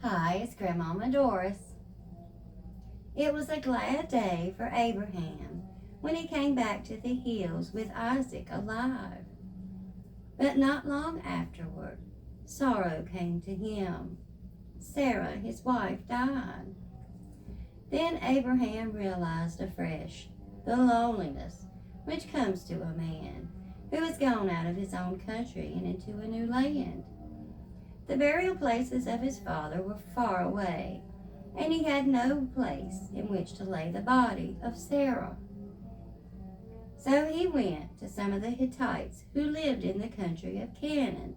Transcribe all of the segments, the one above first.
Hi, it's Grandmama Doris. It was a glad day for Abraham when he came back to the hills with Isaac alive. But not long afterward, sorrow came to him. Sarah, his wife, died. Then Abraham realized afresh the loneliness which comes to a man who has gone out of his own country and into a new land. The burial places of his father were far away, and he had no place in which to lay the body of Sarah. So he went to some of the Hittites who lived in the country of Canaan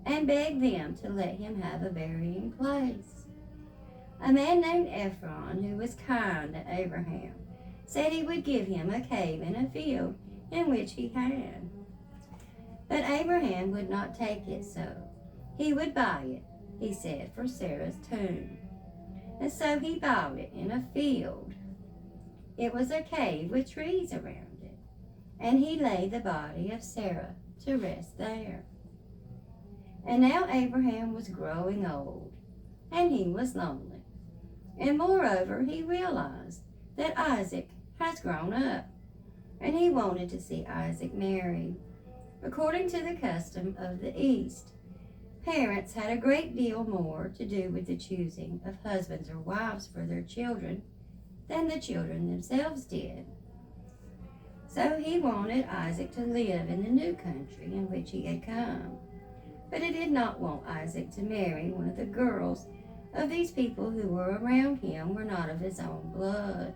and begged them to let him have a burying place. A man named Ephron, who was kind to Abraham, said he would give him a cave in a field in which he had. But Abraham would not take it so. He would buy it, he said, for Sarah's tomb. And so he bought it in a field. It was a cave with trees around it, and he laid the body of Sarah to rest there. And now Abraham was growing old, and he was lonely. And moreover, he realized that Isaac has grown up, and he wanted to see Isaac married. According to the custom of the East, parents had a great deal more to do with the choosing of husbands or wives for their children than the children themselves did. So he wanted Isaac to live in the new country in which he had come. But he did not want Isaac to marry one of the girls of these people who were around him were not of his own blood.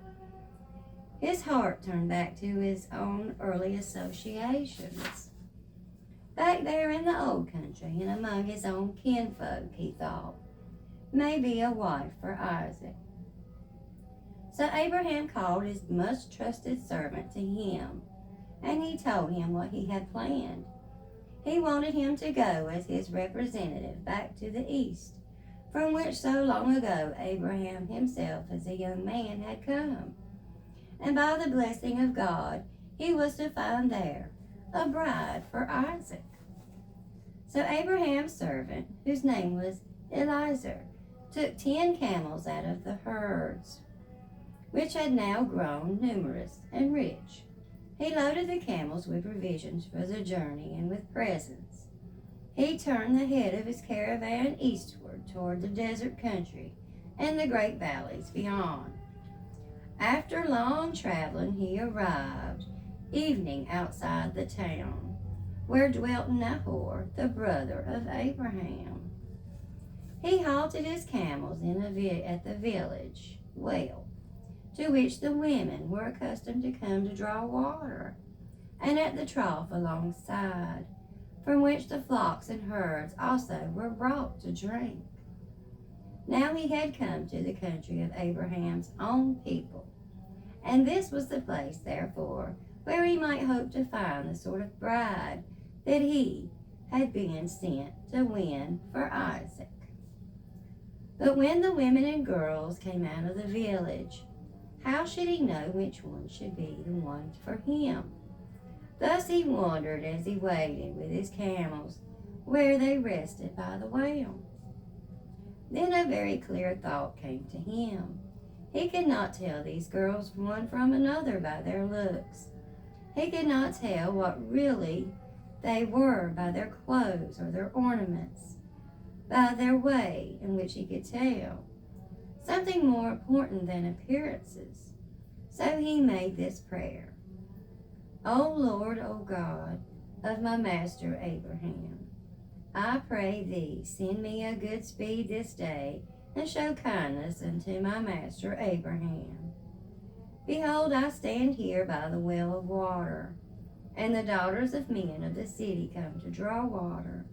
His heart turned back to his own early associations. Back there in the old country and among his own kinfolk, he thought, maybe a wife for Isaac. So Abraham called his much trusted servant to him, and he told him what he had planned. He wanted him to go as his representative back to the east, from which so long ago Abraham himself as a young man had come. And by the blessing of God, he was to find there a bride for Isaac. So Abraham's servant, whose name was Eliezer, took 10 camels out of the herds, which had now grown numerous and rich. He loaded the camels with provisions for the journey and with presents. He turned the head of his caravan eastward toward the desert country and the great valleys beyond. After long traveling, he arrived evening outside the town, where dwelt Nahor, the brother of Abraham. He halted his camels at the village well, to which the women were accustomed to come to draw water, and at the trough alongside, from which the flocks and herds also were brought to drink. Now he had come to the country of Abraham's own people, and this was the place, therefore, where he might hope to find the sort of bride that he had been sent to win for Isaac. But when the women and girls came out of the village, how should he know which one should be the one for him? Thus he wondered as he waited with his camels where they rested by the well. Then a very clear thought came to him. He could not tell these girls one from another by their looks. He could not tell what really they were by their clothes or their ornaments, by their way in which he could tell something more important than appearances. So he made this prayer: O Lord, O God of my master Abraham, I pray thee, send me a good speed this day, and show kindness unto my master Abraham. Behold, I stand here by the well of water, and the daughters of men of the city come to draw water.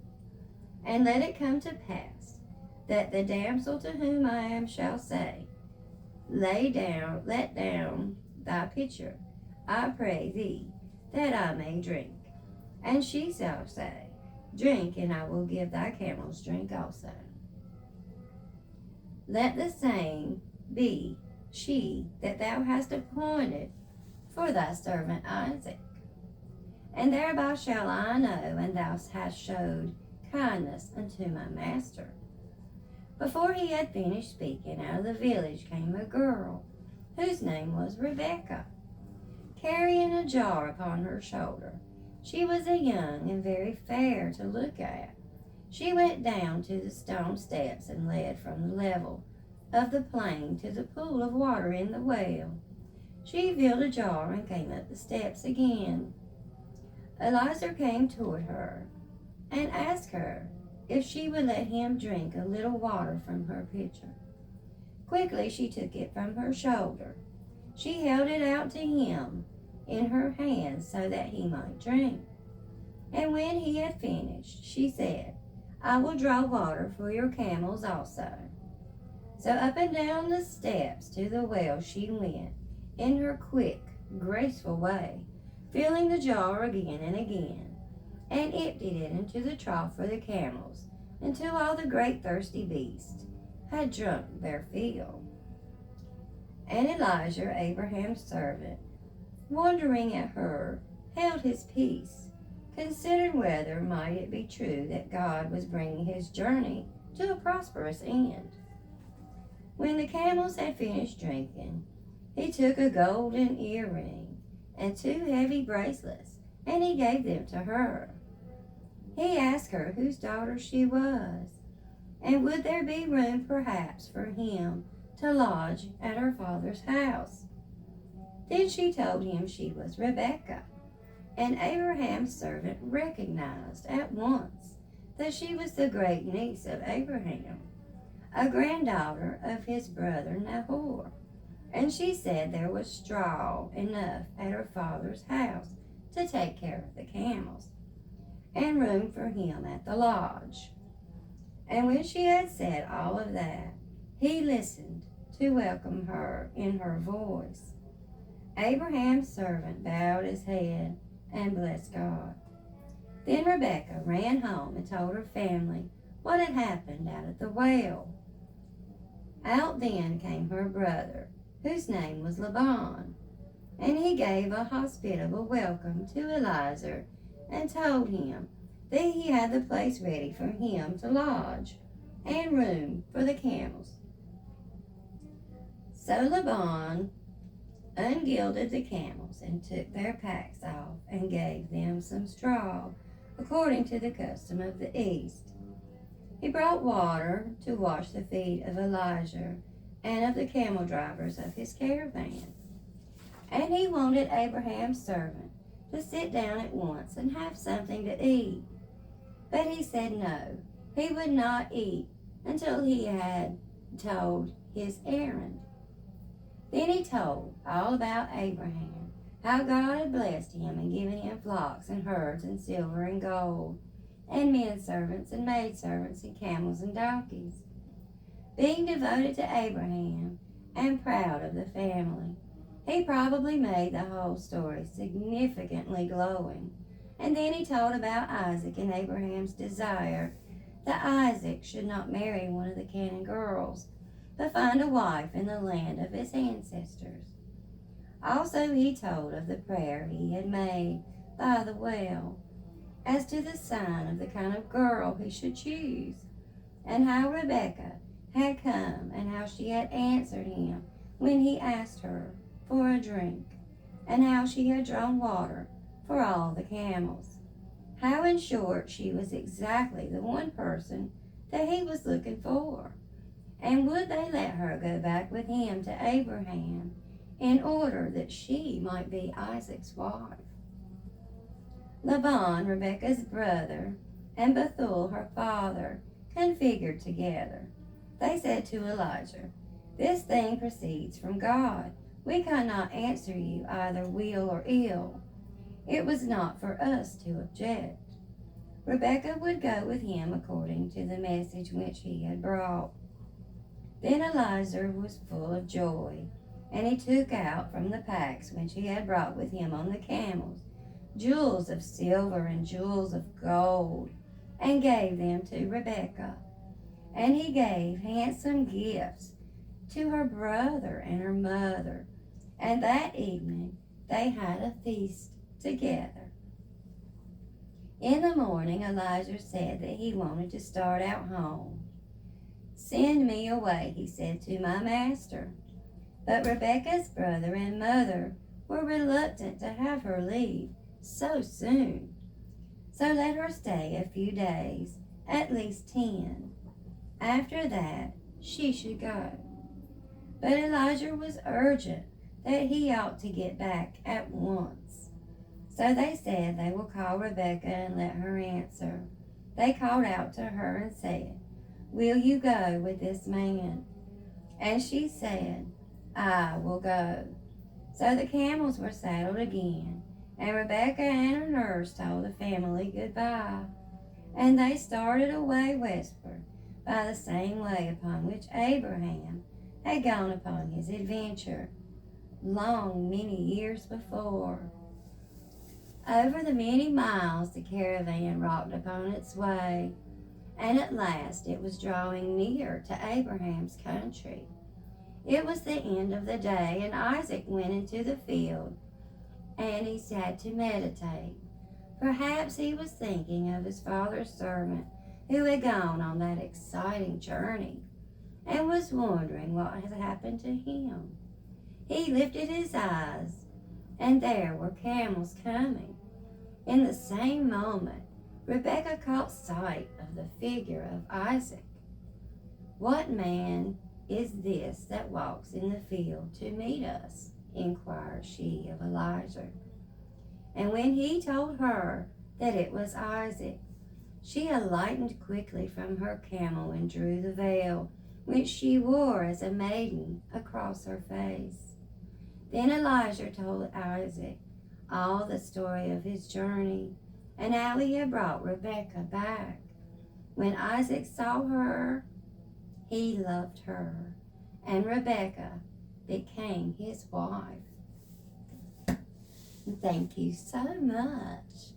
And let it come to pass that the damsel to whom I am shall say, let down thy pitcher, I pray thee, that I may drink. And she shall say, drink, and I will give thy camels drink also. Let the same be she that thou hast appointed for thy servant Isaac. And thereby shall I know, and thou hast showed kindness unto my master. Before he had finished speaking, out of the village came a girl, whose name was Rebekah, carrying a jar upon her shoulder. She was a young and very fair to look at. She went down to the stone steps and led from the level of the plain to the pool of water in the well. She filled a jar and came up the steps again. Eliza came toward her and asked her if she would let him drink a little water from her pitcher. Quickly she took it from her shoulder. She held it out to him in her hands so that he might drink. And when he had finished, she said, "I will draw water for your camels also." So up and down the steps to the well she went, in her quick, graceful way, filling the jar again and again, and emptied it into the trough for the camels, until all the great thirsty beasts had drunk their fill. And Elijah, Abraham's servant, wondering at her, held his peace, considered whether might it be true that God was bringing his journey to a prosperous end. When the camels had finished drinking, he took a golden earring and 2 heavy bracelets, and he gave them to her. He asked her whose daughter she was, and would there be room perhaps for him to lodge at her father's house. Then she told him she was Rebekah, and Abraham's servant recognized at once that she was the great niece of Abraham, a granddaughter of his brother Nahor. And she said there was straw enough at her father's house to take care of the camels, and room for him at the lodge. And when she had said all of that, he listened to welcome her in her voice. Abraham's servant bowed his head and blessed God. Then Rebekah ran home and told her family what had happened out at the well. Out then came her brother, whose name was Laban, and he gave a hospitable welcome to Eliezer and told him that he had the place ready for him to lodge and room for the camels. So Laban ungilded the camels and took their packs off and gave them some straw, according to the custom of the East. He brought water to wash the feet of Elijah and of the camel drivers of his caravan. And he wanted Abraham's servant to sit down at once and have something to eat. But he said no, he would not eat until he had told his errand. Then he told all about Abraham, how God had blessed him and given him flocks and herds and silver and gold, and men servants and maid servants and camels and donkeys. Being devoted to Abraham and proud of the family, he probably made the whole story significantly glowing. And then he told about Isaac and Abraham's desire that Isaac should not marry one of the Canaan girls, but find a wife in the land of his ancestors. Also he told of the prayer he had made by the well as to the sign of the kind of girl he should choose, and how Rebekah had come and how she had answered him when he asked her for a drink, and how she had drawn water for all the camels. How, in short, she was exactly the one person that he was looking for. And would they let her go back with him to Abraham in order that she might be Isaac's wife? Laban, Rebekah's brother, and Bethuel, her father, configured together. They said to Elijah, "This thing proceeds from God. We cannot answer you either weal or ill. It was not for us to object." Rebekah would go with him according to the message which he had brought. Then Eliezer was full of joy, and he took out from the packs which he had brought with him on the camels jewels of silver and jewels of gold, and gave them to Rebekah. And he gave handsome gifts to her brother and her mother, and that evening they had a feast together. In the morning, Elijah said that he wanted to start out home. "Send me away," he said to my master. But Rebekah's brother and mother were reluctant to have her leave so soon, so let her stay a few days, at least 10. After that, she should go. But Elijah was urgent that he ought to get back at once. So they said they will call Rebekah and let her answer. They called out to her and said, "Will you go with this man?" And she said, "I will go." So the camels were saddled again, and Rebekah and her nurse told the family goodbye. And they started away westward by the same way upon which Abraham had gone upon his adventure many years before. Over the many miles the caravan rocked upon its way, and at last it was drawing near to Abraham's country. It was the end of the day, and Isaac went into the field, and he sat to meditate. Perhaps he was thinking of his father's servant who had gone on that exciting journey, and was wondering what had happened to him. He lifted his eyes, and there were camels coming. In the same moment, Rebekah caught sight of the figure of Isaac. "What man is this that walks in the field to meet us?" inquired she of Elijah. And when he told her that it was Isaac, she alighted quickly from her camel and drew the veil, which she wore as a maiden, across her face. Then Elijah told Isaac all the story of his journey, and how he had brought Rebekah back. When Isaac saw her, he loved her, and Rebekah became his wife. Thank you so much.